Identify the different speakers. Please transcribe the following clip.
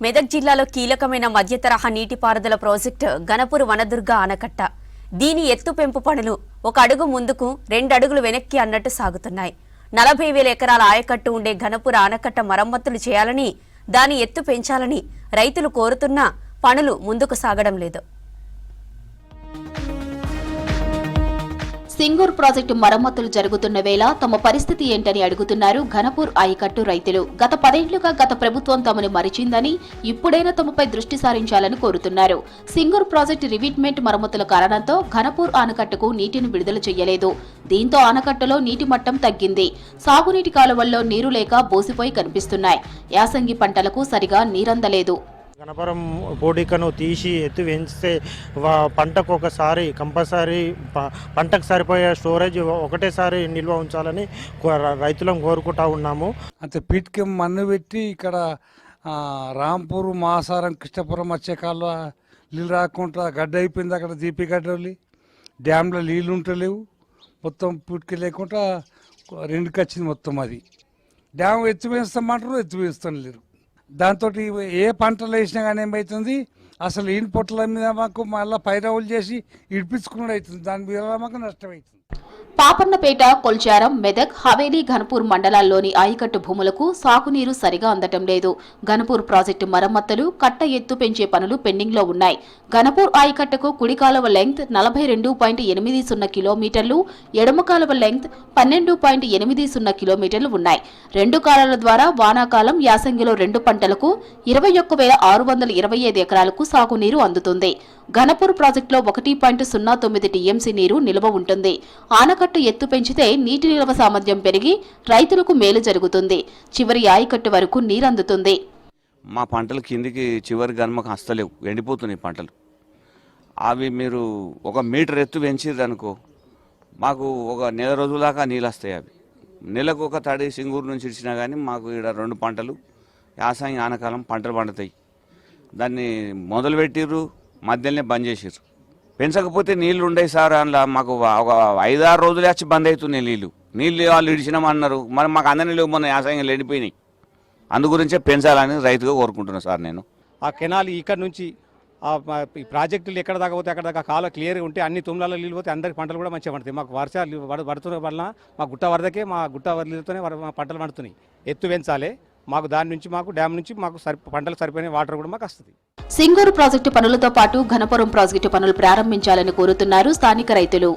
Speaker 1: మెదక్ జిల్లాలో కీలకమైన మధ్యతరహా నీటిపారుదల ప్రాజెక్టు గణపూర్ వనదుర్గ ఆనకట్ట. దీని ఎత్తు పెంపు పనులు ఒక అడుగు ముందుకు 2 అడుగులు వెనక్కి అన్నట్టు సాగుతున్నాయి. 40,000 ఎకరాల ఆయకట్టు ఉండే గణపూర్ ఆనకట్ట మరమ్మతులు చేయాలని, దాని ఎత్తు పెంచాలని రైతులు కోరుతున్నా పనులు ముందుకు సాగడం లేదు.
Speaker 2: సింగూర్ ప్రాజెక్టు మరమ్మతులు జరుగుతున్న వేళ తమ పరిస్థితి ఏంటని అడుగుతున్నారు ఘనపూర్ ఆయకట్టు రైతులు. గత 10 ఏళ్లుగా గత ప్రభుత్వం తమను మరిచిందని, ఇప్పుడైనా తమపై దృష్టి సారించాలని కోరుతున్నారు. సింగూర్ ప్రాజెక్టు రివిట్మెంట్ మరమ్మతుల కారణంతో ఘనపూర్ ఆనకట్టుకు నీటిని విడుదల చేయలేదు. దీంతో ఆనకట్టలో నీటి మట్టం తగ్గింది. సాగునీటి కాలువల్లో నీరు లేక బోసిపోయి కనిపిస్తున్నాయి. యాసంగి పంటలకు సరిగా నీరందలేదు.
Speaker 3: గణపురం పోడికను తీసి ఎత్తు పెంచితే పంటకు ఒకసారి కంపల్సరీ పంటకు సరిపోయే స్టోరేజ్ ఒకటేసారి నిల్వ ఉంచాలని రైతులను కోరుకుంటా ఉన్నాము.
Speaker 4: అంతే పీట్కి మన్ను పెట్టి ఇక్కడ రాంపూర్ మాసారం కృష్ణపురం వచ్చే కాలువ నీళ్ళు రాకుండా గడ్డ అయిపోయింది. అక్కడ దీపి గడ్డలి డ్యాంలో నీళ్ళు ఉంటలేవు. మొత్తం పీట్కి లేకుండా 2కి వచ్చింది మొత్తం. అది డ్యామ్ ఎత్తు వేస్తామంటారు, ఎత్తు వేస్తాను లేరు. దాంతో ఏ పంటలు వేసినా కానీ ఏమవుతుంది, అసలు ఈయన పొట్టల మీద మాకు మళ్ళీ పైరవులు చేసి ఇడిపించుకున్నాడు అవుతుంది. దాని మీద మాకు నష్టమవుతుంది.
Speaker 2: పాపన్నపేట, కొల్చారం, మెదక్, హవేలీ, ఘనపూర్ మండలాల్లోని ఆయకట్టు భూములకు సాగునీరు సరిగా అందటం లేదు. ఘనపూర్ ప్రాజెక్టు మరమ్మతులు, కట్ట ఎత్తు పెంచే పనులు పెండింగ్లో ఉన్నాయి. ఘనపూర్ ఆయకట్టుకు కుడి కాలువ లెంగ్త్ 42.80 కిలోమీటర్లు, ఎడమ కాలువ లెంగ్త్ 12.80 కిలోమీటర్లు ఉన్నాయి. 2 కాలాల ద్వారా వానాకాలం, యాసంగిలో 2 పంటలకు 21,625 ఎకరాలకు సాగునీరు అందుతుంది. ఘనపూర్ ప్రాజెక్టులో 1.09 టీఎంసీ నీరు నిల్వ ఉంటుంది. ఆనకట్టు ఎత్తు పెంచితే నీటి నిల్వ సామర్థ్యం పెరిగి రైతులకు మేలు జరుగుతుంది. చివరి ఆయకట్టు వరకు నీరందుతుంది.
Speaker 5: మా పంటలు కిందికి చివరి గన్మకు వస్తలేవు, ఎండిపోతున్నాయి పంటలు. అవి మీరు 1 మీటర్ ఎత్తు పెంచిర్రనుకో, మాకు 1 నెల రోజుల దాకా నీళ్ళు వస్తాయి. అవి నెలకు 1 తడి సింగూరు నుంచి ఇచ్చినా కానీ మాకు ఇక్కడ 2 పంటలు యాసంగి ఆనకాలం పంటలు పండుతాయి. దాన్ని మొదలుపెట్టిర్రు, మధ్యలోనే బంద్ చేసిర్రు. పెంచకపోతే నీళ్లు ఉండవు సార్. అందులో మాకు 5-6 రోజులే వచ్చి బంద్ అవుతున్నాయి నీళ్ళు వాళ్ళు ఇడిచినామన్నారు. మరి మాకు అందరినీ లేవు, మొన్న యాసంగిలు ఎండిపోయినాయి. అందు గురించే పెంచాలని రైతుగా కోరుకుంటున్నాను సార్. నేను
Speaker 6: ఆ కెనాల్ ఇక్కడ నుంచి ఈ ప్రాజెక్టులు ఎక్కడ దాకా పోతే అక్కడ దాకా కాలువ క్లియర్గా ఉంటే అన్ని తుమ్లాలో నీళ్ళు పోతే అందరికి పంటలు కూడా మంచిగా పడుతాయి. మాకు వర్షాలు పడుతున్న వలన మా గుట్ట వరదకే మా గుట్ట వరదలతోనే మా పంటలు పండుతున్నాయి. ఎత్తు పెంచాలి మాకు, దాని నుంచి మాకు డ్యామ్ నుంచి మాకు పంటలు సరిపోయిన వాటర్ కూడా మాకు వస్తుంది.
Speaker 2: సింగూరు ప్రాజెక్టు పనులతో పాటు ఘనపురం ప్రాజెక్టు పనులు ప్రారంభించాలని కోరుతున్నారు స్థానిక రైతులు.